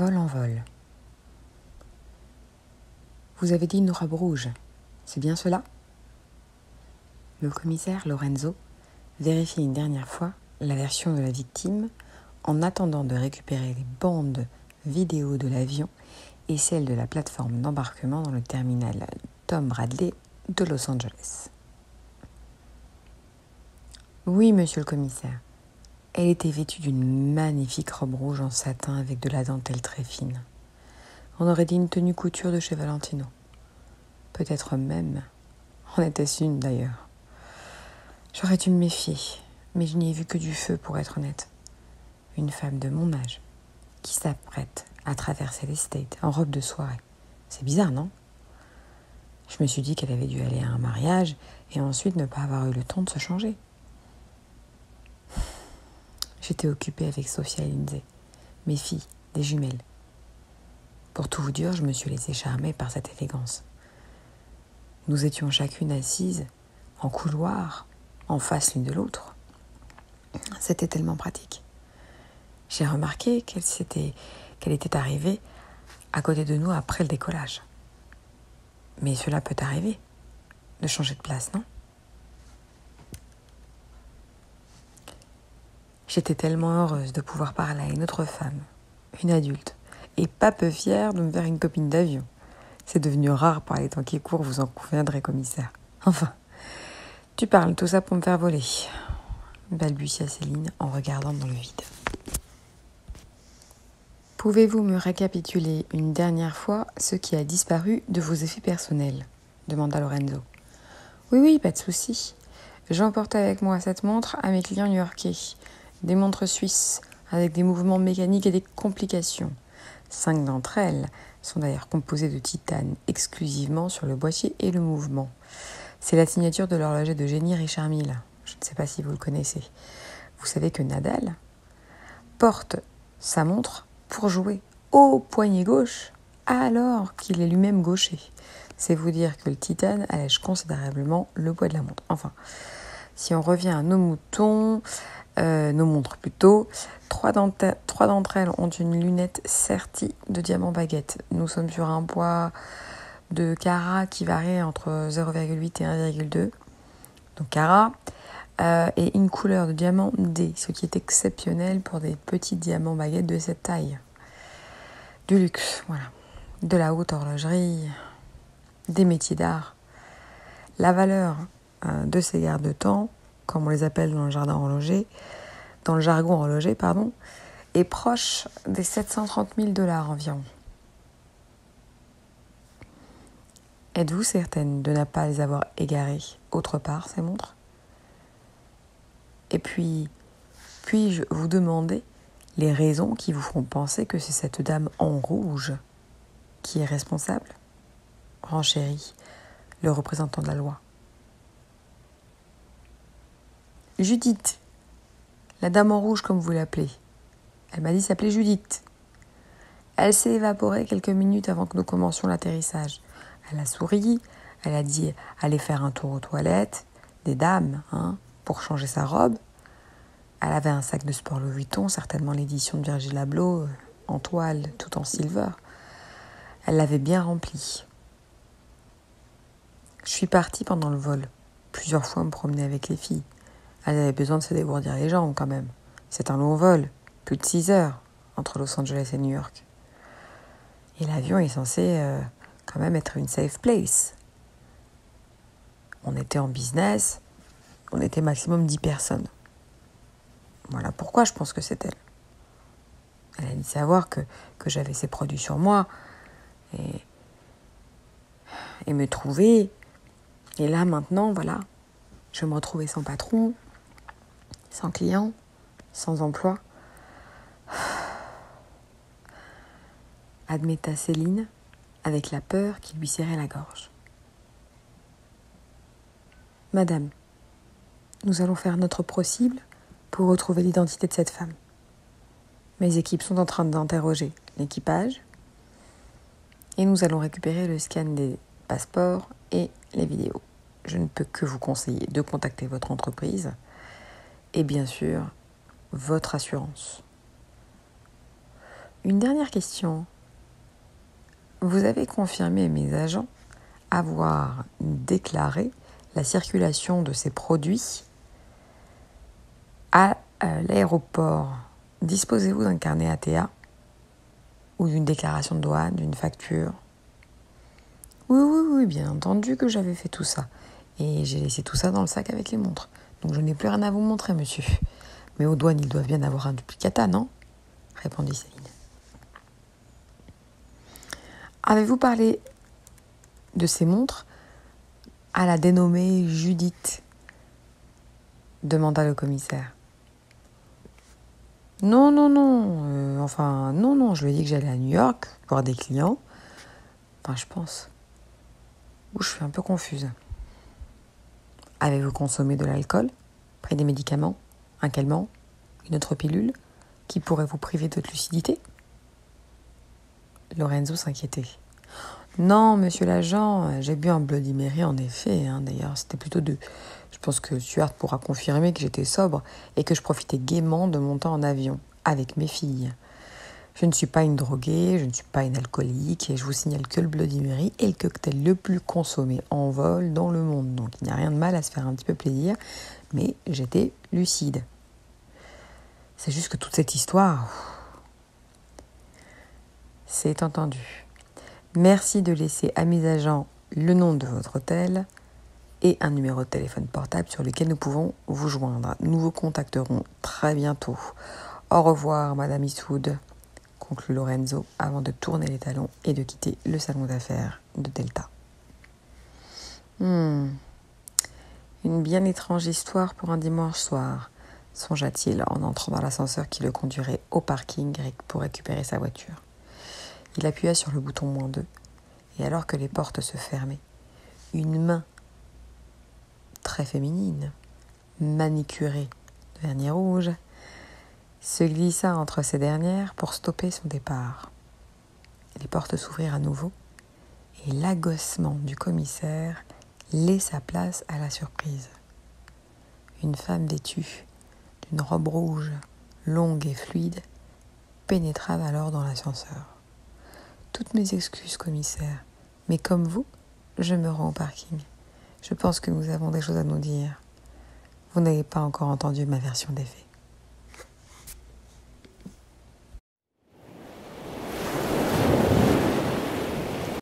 vol en vol. Vous avez dit une robe rouge, c'est bien cela ? Le commissaire Lorenzo vérifie une dernière fois la version de la victime en attendant de récupérer les bandes vidéo de l'avion et celles de la plateforme d'embarquement dans le terminal Tom Bradley de Los Angeles. Oui, monsieur le commissaire. Elle était vêtue d'une magnifique robe rouge en satin avec de la dentelle très fine. On aurait dit une tenue couture de chez Valentino. Peut-être même en était-ce une d'ailleurs. J'aurais dû me méfier, mais je n'y ai vu que du feu pour être honnête. Une femme de mon âge qui s'apprête à traverser les States en robe de soirée. C'est bizarre, non ? Je me suis dit qu'elle avait dû aller à un mariage et ensuite ne pas avoir eu le temps de se changer. J'étais occupée avec Sophia et Lindsay, mes filles, des jumelles. Pour tout vous dire, je me suis laissée charmer par cette élégance. Nous étions chacune assises, en couloir, en face l'une de l'autre. C'était tellement pratique. J'ai remarqué qu'elle était arrivée à côté de nous après le décollage. Mais cela peut arriver, de changer de place, non ? J'étais tellement heureuse de pouvoir parler à une autre femme, une adulte, et pas peu fière de me faire une copine d'avion. C'est devenu rare par les temps qui courent, vous en conviendrez, commissaire. Enfin, tu parles tout ça pour me faire voler, balbutia Céline en regardant dans le vide. Pouvez-vous me récapituler une dernière fois ce qui a disparu de vos effets personnels ? Demanda Lorenzo. Oui, pas de souci. J'emportais avec moi cette montre à mes clients new-yorkais. Des montres suisses avec des mouvements mécaniques et des complications. 5 d'entre elles sont d'ailleurs composées de titane exclusivement sur le boîtier et le mouvement. C'est la signature de l'horloger de génie Richard Mille. Je ne sais pas si vous le connaissez. Vous savez que Nadal porte sa montre pour jouer au poignet gauche alors qu'il est lui-même gaucher. C'est vous dire que le titane allège considérablement le poids de la montre. Enfin, si on revient à nos montres plutôt, 3 d'entre elles ont une lunette sertie de diamant baguette. Nous sommes sur un poids de carats qui varie entre 0,8 et 1,2. Donc carats. Et une couleur de diamant D, ce qui est exceptionnel pour des petits diamants baguettes de cette taille. Du luxe, voilà. De la haute horlogerie, des métiers d'art. La valeur de ces garde-temps, comme on les appelle dans le jargon horloger, est proche des 730 000 $ environ. Êtes-vous certaine de ne pas les avoir égarées autre part, ces montres ? Et puis-je vous demander les raisons qui vous font penser que c'est cette dame en rouge qui est responsable ? Renchérit le représentant de la loi. Judith, la dame en rouge comme vous l'appelez. Elle m'a dit s'appeler Judith. Elle s'est évaporée quelques minutes avant que nous commencions l'atterrissage. Elle a souri, elle a dit aller faire un tour aux toilettes, des dames, pour changer sa robe. Elle avait un sac de sport Louis Vuitton, certainement l'édition de Virgil Abloh, en toile, tout en silver. Elle l'avait bien rempli. Je suis partie pendant le vol, plusieurs fois me promener avec les filles. Elles avaient besoin de se dégourdir les jambes quand même. C'est un long vol, plus de 6 heures, entre Los Angeles et New York. Et l'avion est censé quand même être une safe place. On était en business, on était maximum 10 personnes. Voilà pourquoi je pense que c'est elle. Elle a dit savoir que j'avais ses produits sur moi et me trouver. Et là, maintenant, voilà, je me retrouvais sans patron, sans client, sans emploi. Admetta Céline avec la peur qui lui serrait la gorge. Madame, nous allons faire notre possible pour retrouver l'identité de cette femme. Mes équipes sont en train d'interroger l'équipage et nous allons récupérer le scan des passeports et les vidéos. Je ne peux que vous conseiller de contacter votre entreprise et bien sûr votre assurance. Une dernière question. Vous avez confirmé à mes agents avoir déclaré la circulation de ces produits à l'aéroport. Disposez-vous d'un carnet ATA ou d'une déclaration de douane, d'une facture? Oui, bien entendu que j'avais fait tout ça. Et j'ai laissé tout ça dans le sac avec les montres. Donc je n'ai plus rien à vous montrer, monsieur. Mais aux douanes, ils doivent bien avoir un duplicata, non? Répondit Céline. Avez-vous parlé de ces montres à la dénommée Judith? Demanda le commissaire. Non, je lui ai dit que j'allais à New York voir des clients. Enfin, je pense. Je suis un peu confuse. Avez-vous consommé de l'alcool? Pris des médicaments? Un calmant? Une autre pilule? Qui pourrait vous priver de votre lucidité? Lorenzo s'inquiétait. Non, monsieur l'agent, j'ai bu un Bloody Mary en effet. D'ailleurs, c'était plutôt deux. Je pense que Stuart pourra confirmer que j'étais sobre et que je profitais gaiement de mon temps en avion, avec mes filles. Je ne suis pas une droguée, je ne suis pas une alcoolique, et je vous signale que le Bloody Mary est le cocktail le plus consommé en vol dans le monde. Donc il n'y a rien de mal à se faire un petit peu plaisir, mais j'étais lucide. C'est juste que toute cette histoire, c'est entendu. Merci de laisser à mes agents le nom de votre hôtel et un numéro de téléphone portable sur lequel nous pouvons vous joindre. Nous vous contacterons très bientôt. Au revoir, Madame Eastwood, conclut Lorenzo avant de tourner les talons et de quitter le salon d'affaires de Delta. Une bien étrange histoire pour un dimanche soir, songea-t-il en entrant dans l'ascenseur qui le conduirait au parking pour récupérer sa voiture. Il appuya sur le bouton -2, et alors que les portes se fermaient, une main très féminine, manicurée de vernis rouge, se glissa entre ces dernières pour stopper son départ. Les portes s'ouvrirent à nouveau, et l'agossement du commissaire laissa place à la surprise. Une femme vêtue d'une robe rouge, longue et fluide, pénétra alors dans l'ascenseur. Toutes mes excuses, commissaire, mais comme vous, je me rends au parking. Je pense que nous avons des choses à nous dire. Vous n'avez pas encore entendu ma version des faits.